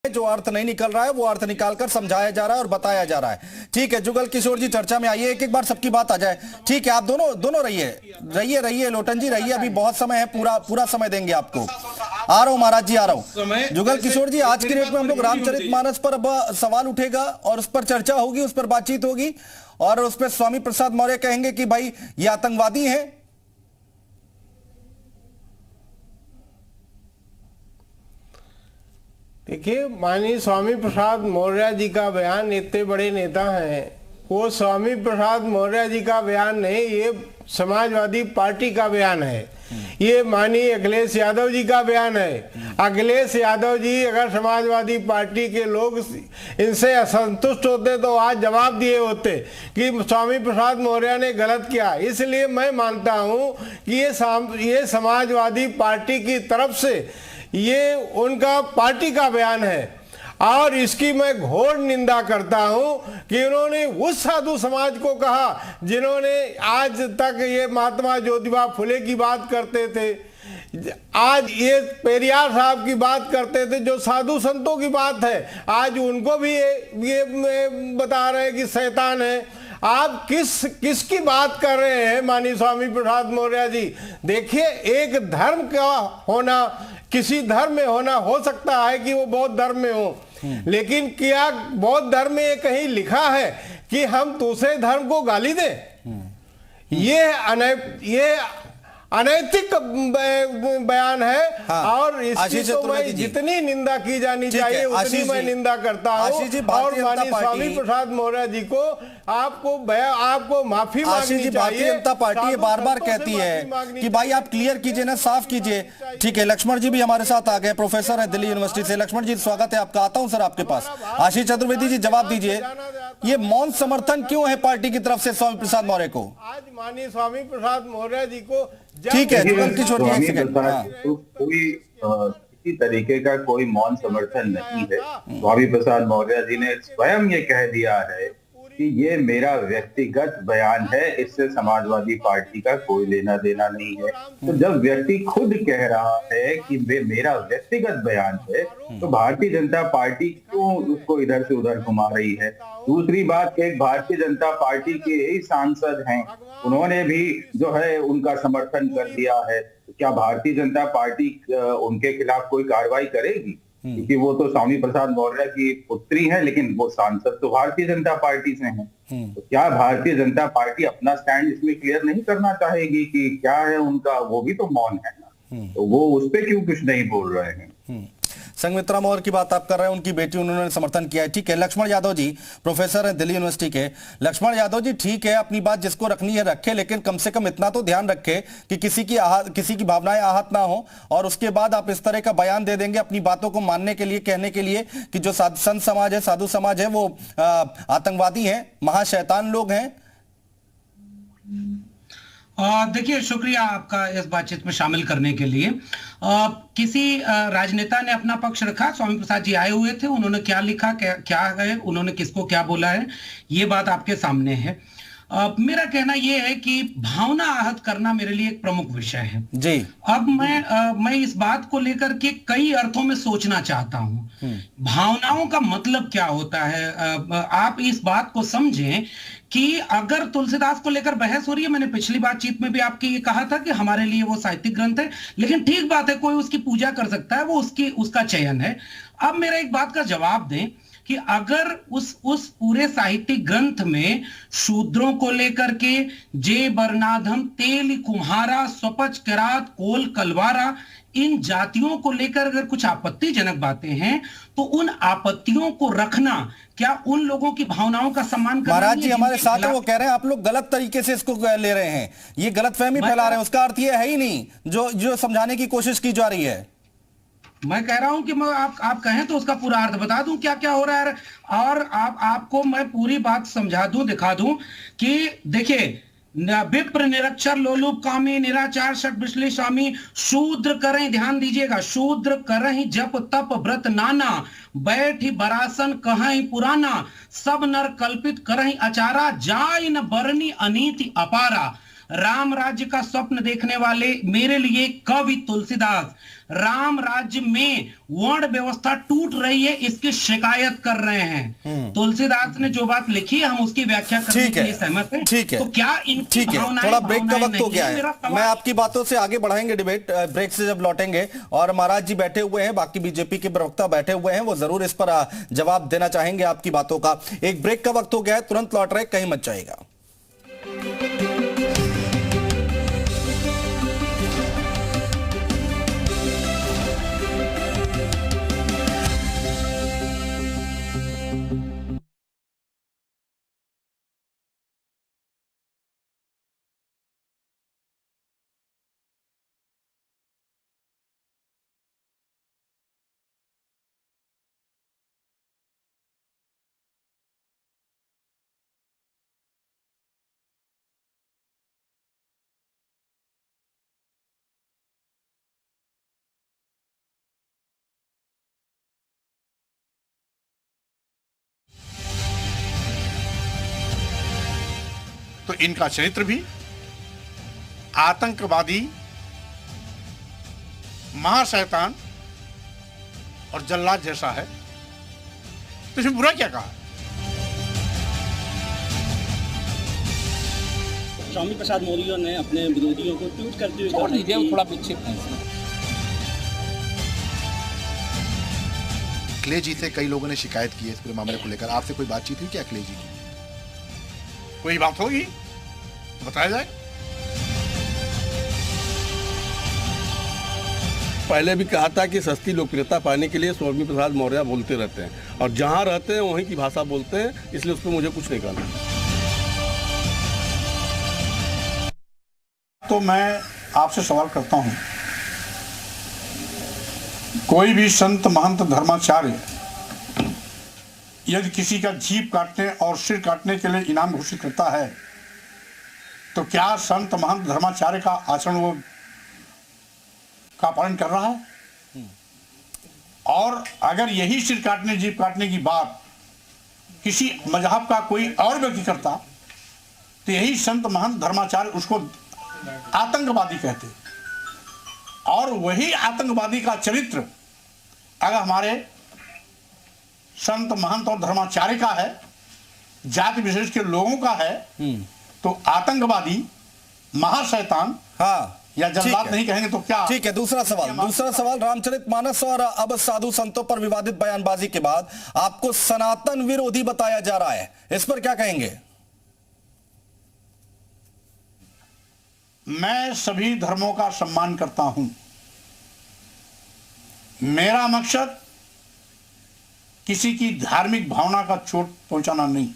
जो अर्थ नहीं निकल रहा है वो अर्थ निकालकर समझाया जा रहा है और बताया जा रहा है। ठीक है जुगल किशोर जी चर्चा में आइए, एक एक बार सबकी बात आ जाए। ठीक है आप दोनों रहिए लोटन जी रहिए, अभी बहुत समय है, पूरा समय देंगे आपको। आ रहा हूं महाराज जी, आ रहा हूं। जुगल किशोर जी, आज की डेट में हम लोग रामचरितमानस पर अब सवाल उठेगा और उस पर चर्चा होगी, उस पर बातचीत होगी और उस पर स्वामी प्रसाद मौर्य कहेंगे कि भाई ये आतंकवादी है। देखिए, माननीय स्वामी प्रसाद मौर्य जी का बयान, इतने बड़े नेता हैं, वो स्वामी प्रसाद मौर्य जी का बयान नहीं, ये समाजवादी पार्टी का बयान है। ये माननीय अखिलेश यादव जी का बयान है। अखिलेश यादव जी अगर समाजवादी पार्टी के लोग इनसे असंतुष्ट होते तो आज जवाब दिए होते कि स्वामी प्रसाद मौर्य ने गलत किया। इसलिए मैं मानता हूं कि ये समाजवादी पार्टी की तरफ से ये उनका पार्टी का बयान है और इसकी मैं घोर निंदा करता हूं कि उन्होंने उस साधु समाज को कहा जिन्होंने आज तक ये महात्मा ज्योतिबा फुले की बात करते थे, आज ये पेरियार साहब की बात करते थे, जो साधु संतों की बात है, आज उनको भी ये बता रहे हैं कि शैतान है। आप किसकी बात कर रहे हैं माननीय स्वामी प्रसाद मौर्य जी? देखिए, एक धर्म का होना, किसी धर्म में होना हो सकता है कि वो बौद्ध धर्म में हो, लेकिन क्या बौद्ध धर्म में ये कहीं लिखा है कि हम दूसरे धर्म को गाली दें? ये अनैतिक बयान है। हाँ, और इसकी तो मैं जितनी निंदा की जानी चाहिए उतनी मैं निंदा करता हूं। और माननीय स्वामी प्रसाद मौर्य जी को आपको माफी मांगनी चाहिए। भारतीय जनता पार्टी बार बार कहती है कि भाई आप क्लियर कीजिए ना, साफ कीजिए। ठीक है, लक्ष्मण जी भी हमारे साथ आ गए, प्रोफेसर है दिल्ली यूनिवर्सिटी से। लक्ष्मण जी स्वागत है आपका, आता हूं सर आपके पास। आशीष चतुर्वेदी जी जवाब दीजिए, ये मौन समर्थन क्यों है पार्टी की तरफ से स्वामी प्रसाद मौर्य को? आज माननीय स्वामी प्रसाद मौर्य जी को, ठीक है, कोई किसी तरीके का कोई मौन समर्थन नहीं है। स्वामी प्रसाद मौर्य जी ने स्वयं ये कह दिया है कि ये मेरा व्यक्तिगत बयान है, इससे समाजवादी पार्टी का कोई लेना देना नहीं है। तो जब व्यक्ति खुद कह रहा है कि वे मेरा व्यक्तिगत बयान है, तो भारतीय जनता पार्टी क्यों उसको इधर से उधर घुमा रही है? दूसरी बात, एक भारतीय जनता पार्टी के ही सांसद हैं, उन्होंने भी जो है उनका समर्थन कर दिया है। क्या भारतीय जनता पार्टी उनके खिलाफ कोई कार्रवाई करेगी? क्योंकि वो तो स्वामी प्रसाद मौर्य की पुत्री है, लेकिन वो सांसद तो भारतीय जनता पार्टी से हैं। तो क्या भारतीय जनता पार्टी अपना स्टैंड इसमें क्लियर नहीं करना चाहेगी कि क्या है उनका? वो भी तो मौन है ना, तो वो उस पर क्यों कुछ नहीं बोल रहे हैं? संघमित्रा मौर्य की बात आप कर रहे हैं, उनकी बेटी, उन्होंने समर्थन किया है। ठीक है, लक्ष्मण यादव जी प्रोफेसर हैं दिल्ली यूनिवर्सिटी के। लक्ष्मण यादव जी, ठीक है, अपनी बात जिसको रखनी है रखे, लेकिन कम से कम इतना तो ध्यान रखे कि किसी की भावनाएं आहत ना हो और उसके बाद आप इस तरह का बयान दे देंगे अपनी बातों को मानने के लिए, कहने के लिए कि जो संत समाज है, साधु समाज है, वो आतंकवादी है, महाशैतान लोग हैं। देखिए, शुक्रिया आपका इस बातचीत में शामिल करने के लिए। किसी राजनेता ने अपना पक्ष रखा, स्वामी प्रसाद जी आए हुए थे, उन्होंने क्या लिखा, क्या है, उन्होंने किसको क्या बोला है, ये बात आपके सामने है। मेरा कहना यह है कि भावना आहत करना मेरे लिए एक प्रमुख विषय है जी। अब मैं इस बात को लेकर के कई अर्थों में सोचना चाहता हूं। भावनाओं का मतलब क्या होता है? आप इस बात को समझें कि अगर तुलसीदास को लेकर बहस हो रही है, मैंने पिछली बातचीत में भी आपकी ये कहा था कि हमारे लिए वो साहित्यिक ग्रंथ है, लेकिन ठीक बात है, कोई उसकी पूजा कर सकता है, वो उसका चयन है। अब मेरा एक बात का जवाब दें कि अगर उस पूरे साहित्यिक ग्रंथ में शूद्रों को लेकर के जे बरनाधम तेल कुम्हारा स्वपच किरात कोल कलवारा, इन जातियों को लेकर अगर कुछ आपत्तिजनक बातें हैं तो उन आपत्तियों को रखना क्या उन लोगों की भावनाओं का सम्मान करना? महाराज जी हमारे साथ हैं, वो कह रहे हैं आप लोग गलत तरीके से इसको ले रहे हैं, ये गलतफहमी फैला रहे हैं, उसका अर्थ ये है ही नहीं जो समझाने की कोशिश की जा रही है। मैं कह रहा हूं कि मैं आप कहें तो उसका पूरा अर्थ बता दूं क्या क्या हो रहा है, और आपको मैं पूरी बात समझा दूं, दिखा दूं कि देखिए, विप्र निरक्षर लोलुप कामी निराचार षट विश्लेष स्वामी शूद्र करें, ध्यान दीजिएगा, शूद्र करें जप तप व्रत नाना, बैठी बरासन कहें पुराना, सब नर कल्पित करें अचारा, जाय न बरनी अनीति अपारा। राम राज्य का स्वप्न देखने वाले मेरे लिए कवि तुलसीदास राम राज्य में वर्ण व्यवस्था टूट रही है इसकी शिकायत कर रहे हैं। तुलसीदास ने जो बात लिखी है हम उसकी व्याख्या करने के लिए सहमत हैं। ठीक है, तो क्या इनकी भावनाएं थोड़ा ब्रेक का वक्त हो गया मेरा है, सवाल- मैं आपकी बातों से आगे बढ़ाएंगे डिबेट ब्रेक से जब लौटेंगे। और महाराज जी बैठे हुए हैं, बाकी बीजेपी के प्रवक्ता बैठे हुए हैं, वो जरूर इस पर जवाब देना चाहेंगे आपकी बातों का। एक ब्रेक का वक्त हो गया है, तुरंत लौट रहे, कहीं मत जाएगा। तो इनका चरित्र भी आतंकवादी, महाशैतान और जल्लाद जैसा है, तो इसमें बुरा क्या कहा? स्वामी प्रसाद मौर्य ने अपने विरोधियों को ट्वीट करते हुए छोड़ दीजिए, वो थोड़ा विक्षिप्त है। अखिलेश जी से कई लोगों ने शिकायत की है इस पूरे मामले को लेकर, आपसे कोई बातचीत हुई क्या अखिलेश जी की? कोई बात होगी तो बताया जाए। पहले भी कहा था कि सस्ती लोकप्रियता पाने के लिए स्वामी प्रसाद मौर्य बोलते रहते हैं और जहां रहते हैं वहीं की भाषा बोलते हैं, इसलिए उस पर मुझे कुछ नहीं कहना। तो मैं आपसे सवाल करता हूं, कोई भी संत महंत धर्माचार्य यदि किसी का जीभ काटने और सिर काटने के लिए इनाम घोषित करता है, तो क्या संत महंत धर्माचार्य का आचरण वो का पालन कर रहा है? और अगर यही सिर काटने जीभ काटने की बात किसी मजहब का कोई और व्यक्ति करता, तो यही संत महंत धर्माचार्य उसको आतंकवादी कहते। और वही आतंकवादी का चरित्र अगर हमारे संत महंत और धर्माचार्य का है, जाति विशेष के लोगों का है, तो आतंकवादी, महाशैतान या जल्लाद नहीं कहेंगे तो क्या? ठीक है, दूसरा सवाल रामचरितमानस और अब साधु संतों पर विवादित बयानबाजी के बाद आपको सनातन विरोधी बताया जा रहा है, इस पर क्या कहेंगे? मैं सभी धर्मों का सम्मान करता हूं। मेरा मकसद किसी की धार्मिक भावना का चोट पहुंचाना नहीं,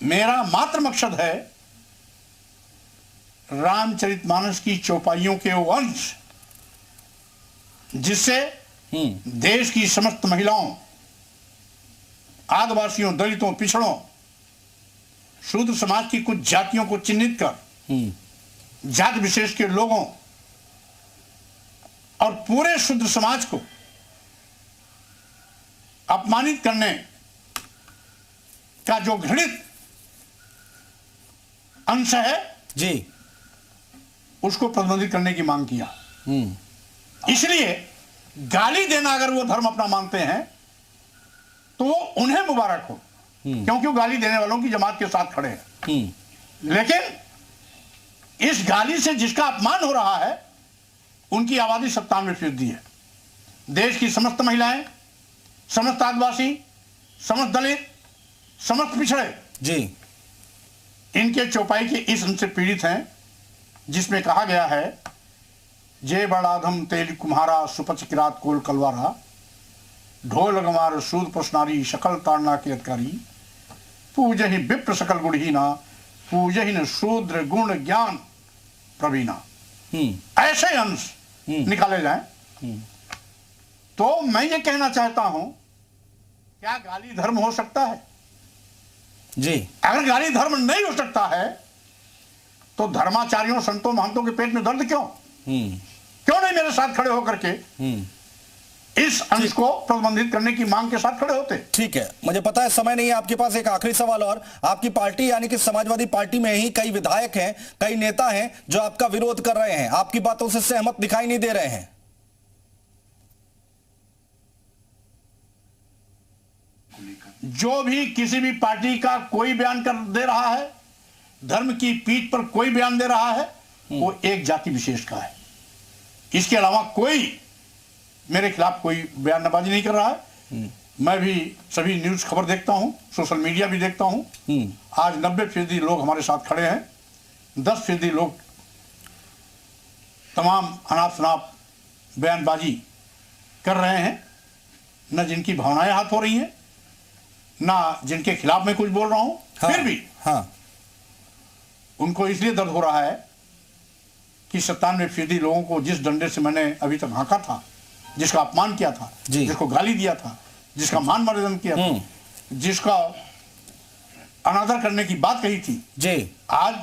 मेरा मात्र मकसद है रामचरितमानस की चौपाइयों के वो अंश जिससे देश की समस्त महिलाओं, आदिवासियों, दलितों, पिछड़ों, शूद्र समाज की कुछ जातियों को चिन्हित कर जाति विशेष के लोगों और पूरे शूद्र समाज को अपमानित करने का जो घृणित अंश है जी, उसको प्रतिबंधित करने की मांग किया। इसलिए गाली देना अगर वो धर्म अपना मानते हैं तो उन्हें मुबारक हो, क्योंकि वो गाली देने वालों की जमात के साथ खड़े हैं। लेकिन इस गाली से जिसका अपमान हो रहा है उनकी आबादी 97% है। देश की समस्त महिलाएं, समस्त आदिवासी, समस्त दलित, समस्त पिछड़े जी इनके चौपाई के इस अंश से पीड़ित हैं, जिसमें कहा गया है, जय बड़ाधम तेल कुम्हारा सुपच किरात कोल कलवारा, ढोल गमार सूद प्रश्नारी शकल ताड़ना के अधिकारी, पूजहि विप्र सकल गुणहीना, पूजहि न शूद्र गुण ज्ञान प्रवीणा। ऐसे अंश निकाले जाएं। तो मैं ये कहना चाहता हूं, क्या गाली धर्म हो सकता है? जी, अगर गाली धर्म नहीं हो सकता है तो धर्माचार्यों, संतों, महंतों के पेट में दर्द क्यों? क्यों नहीं मेरे साथ खड़े होकर के इस अंश को प्रतिबंधित करने की मांग के साथ खड़े होते। ठीक है, मुझे पता है समय नहीं है आपके पास, एक आखिरी सवाल और, आपकी पार्टी यानी कि समाजवादी पार्टी में ही कई विधायक हैं, कई नेता हैं जो आपका विरोध कर रहे हैं, आपकी बातों से सहमत दिखाई नहीं दे रहे हैं। जो भी किसी भी पार्टी का कोई बयान कर दे रहा है, धर्म की पीठ पर कोई बयान दे रहा है, वो एक जाति विशेष का है। इसके अलावा कोई मेरे खिलाफ कोई बयानबाजी नहीं कर रहा है। मैं भी सभी न्यूज खबर देखता हूं, सोशल मीडिया भी देखता हूं। आज 90% लोग हमारे साथ खड़े हैं, 10% लोग तमाम अनाप शनाप बयानबाजी कर रहे हैं, न जिनकी भावनाएं हाथ हो रही हैं, ना जिनके खिलाफ मैं कुछ बोल रहा हूं। फिर भी उनको इसलिए दर्द हो रहा है कि 97% लोगों को जिस डंडे से मैंने अभी तक हाँका था, जिसका अपमान किया था, जिसको गाली दिया था, जिसका मान मर्यादन किया था, जिसका अनादर करने की बात कही थी जी, आज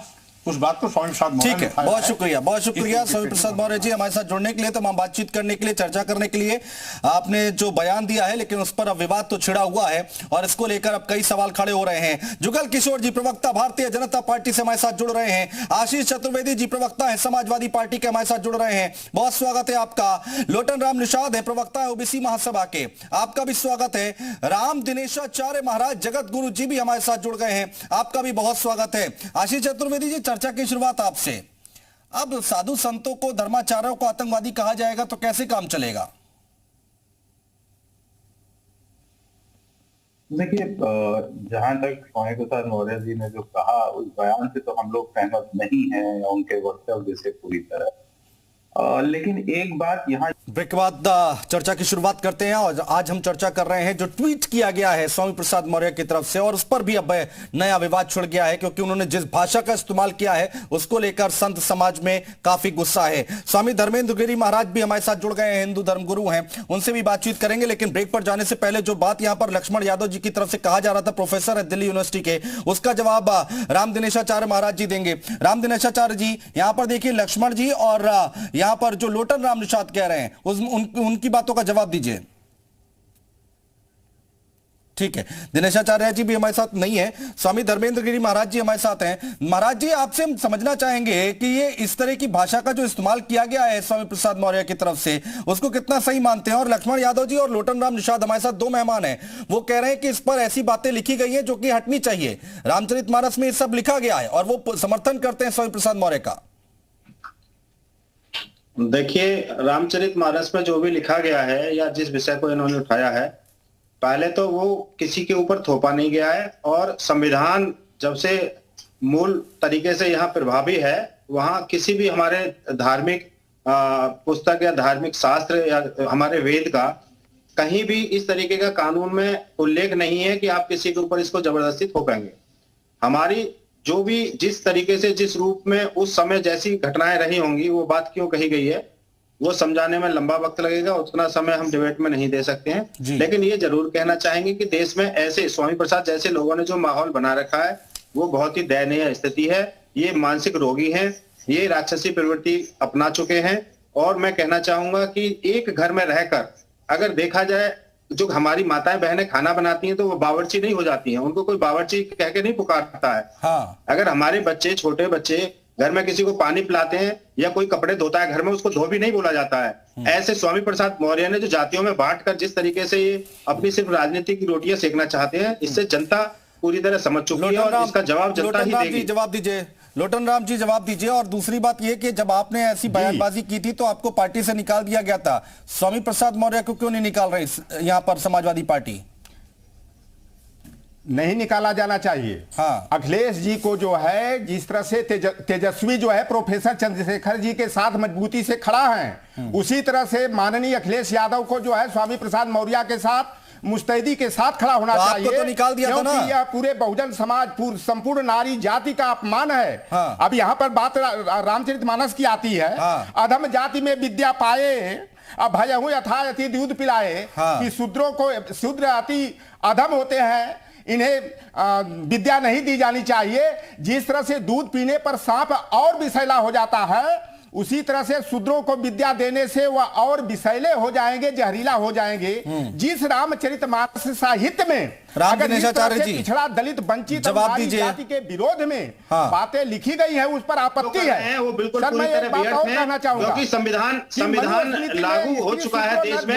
उस बात को स्वामी प्रसाद मौर्य ठीक है, बहुत शुक्रिया स्वामी प्रसाद मौर्य जी हमारे साथ जुड़ने के लिए, तमाम बातचीत करने के लिए, चर्चा करने के लिए। आपने जो बयान दिया है, लेकिन उस पर अब विवाद तो छिड़ा हुआ है और इसको लेकर अब कई सवाल खड़े हो रहे हैं। जुगल किशोर जी प्रवक्ता भारतीय जनता पार्टी से हमारे साथ जुड़ रहे हैं, आशीष चतुर्वेदी जी प्रवक्ता है समाजवादी पार्टी के, हमारे साथ जुड़ रहे हैं, बहुत स्वागत है आपका। लोटन राम निषाद है, प्रवक्ता है ओबीसी महासभा के, आपका भी स्वागत है। राम दिनेशाचार्य महाराज जगत गुरु जी भी हमारे साथ जुड़ गए हैं, आपका भी बहुत स्वागत है। आशीष चतुर्वेदी जी, चर्चा की शुरुआत आपसे। अब साधु संतों को, धर्माचार्यों को आतंकवादी कहा जाएगा तो कैसे काम चलेगा? देखिए, जहां तक स्वामी प्रसाद मौर्य जी ने जो कहा, उस बयान से तो हम लोग सहमत नहीं हैं या उनके वक्तव्य से पूरी तरह। लेकिन एक बात यहाँ ब्रेक के बाद चर्चा की शुरुआत करते हैं और आज हम चर्चा कर रहे हैं जो ट्वीट किया गया है स्वामी प्रसाद मौर्य की तरफ से, और उस पर भी अब नया विवाद छिड़ गया है क्योंकि उन्होंने जिस भाषा का इस्तेमाल किया है उसको लेकर संत समाज में काफी गुस्सा है। स्वामी धर्मेंद्र गिरी महाराज भी हमारे साथ जुड़ गए हैं, हिंदू धर्मगुरु हैं, उनसे भी बातचीत करेंगे। लेकिन ब्रेक पर जाने से पहले जो बात यहां पर लक्ष्मण यादव जी की तरफ से कहा जा रहा था, प्रोफेसर है दिल्ली यूनिवर्सिटी के, उसका जवाब राम दिनेशाचार्य महाराज जी देंगे। राम दिनेशाचार्य जी, यहां पर देखिए लक्ष्मण जी और यहां पर जो लोटन राम निषाद कह रहे हैं उनकी बातों का जवाब दीजिए। ठीक है, दिनेशाचार्य जी भी हमारे साथ नहीं है, स्वामी धर्मेंद्र गिरी महाराज जी हमारे साथ हैं। महाराज जी, आपसे हम समझना चाहेंगे कि ये इस तरह की भाषा का जो इस्तेमाल किया गया है स्वामी प्रसाद मौर्य की तरफ से, उसको कितना सही मानते हैं? और लक्ष्मण यादव जी और लोटन राम निषाद हमारे साथ दो मेहमान हैं, वो कह रहे हैं कि इस पर ऐसी बातें लिखी गई है जो कि हटनी चाहिए, रामचरितमानस में ये सब लिखा गया है, और वो समर्थन करते हैं स्वामी प्रसाद मौर्य का। देखिए, रामचरितमानस में जो भी लिखा गया है या जिस विषय को इन्होंने उठाया है, पहले तो वो किसी के ऊपर थोपा नहीं गया है, और संविधान जब से मूल तरीके से यहाँ प्रभावी है, वहाँ किसी भी हमारे धार्मिक पुस्तक या धार्मिक शास्त्र या हमारे वेद का कहीं भी इस तरीके का कानून में उल्लेख नहीं है कि आप किसी के ऊपर इसको जबरदस्ती थोपेंगे। हमारी जो भी जिस तरीके से जिस रूप में उस समय जैसी घटनाएं रही होंगी, वो बात क्यों कही गई है वो समझाने में लंबा वक्त लगेगा, उतना समय हम डिबेट में नहीं दे सकते हैं। लेकिन ये जरूर कहना चाहेंगे कि देश में ऐसे स्वामी प्रसाद जैसे लोगों ने जो माहौल बना रखा है वो बहुत ही दयनीय स्थिति है। ये मानसिक रोगी हैं, ये राक्षसी प्रवृत्ति अपना चुके हैं। और मैं कहना चाहूंगा कि एक घर में रहकर अगर देखा जाए, जो हमारी माताएं बहनें खाना बनाती हैं तो वो बावर्ची नहीं हो जाती हैं, उनको कोई बावर्ची कह के नहीं पुकारता है। हाँ। अगर हमारे बच्चे, छोटे बच्चे घर में किसी को पानी पिलाते हैं या कोई कपड़े धोता है घर में, उसको धोबी नहीं बोला जाता है। ऐसे स्वामी प्रसाद मौर्य ने जो जातियों में बांटकर जिस तरीके से ये अपनी सिर्फ राजनीति की रोटियां सेकना चाहते हैं, इससे जनता पूरी तरह समझ चुकी है और इसका जवाब जनता ही देगी। जवाब दीजिए लोटन राम जी, जवाब दीजिए। और दूसरी बात यह कि जब आपने ऐसी बयानबाजी की थी तो आपको पार्टी से निकाल दिया गया था, स्वामी प्रसाद मौर्य को क्यों नहीं निकाल रही यहां पर समाजवादी पार्टी? नहीं निकाला जाना चाहिए। हाँ। अखिलेश जी को जो है, जिस तरह से तेजस्वी जो है प्रोफेसर चंद्रशेखर जी के साथ मजबूती से खड़ा है, उसी तरह से माननीय अखिलेश यादव को जो है स्वामी प्रसाद मौर्य के साथ मुस्तैदी के साथ खड़ा होना चाहिए। तो निकाल दिया था ना? यह पूरे बहुजन समाज, संपूर्ण नारी जाति का अपमान है। हाँ। अब यहाँ पर बात रामचरितमानस की आती है। हाँ। अधम जाति में विद्या पाए, अब भयहु यथायथि दूध पिलाए। हाँ। कि शूद्रों को, शूद्र अति अधम होते हैं, इन्हें विद्या नहीं दी जानी चाहिए। जिस तरह से दूध पीने पर सांप और विषैला हो जाता है, उसी तरह से शूद्रों को विद्या देने से वह और विषैले हो जाएंगे, जहरीला हो जाएंगे। जिस रामचरितमानस साहित्य में अगर इस तरह से पिछड़ा, दलित, वंचित जाति के विरोध में बातें लिखी गई है, उस पर आपत्ति है। वो बिल्कुल सर, मैं एक बात और कहना चाहूंगा, क्योंकि संविधान लागू हो चुका है देश में।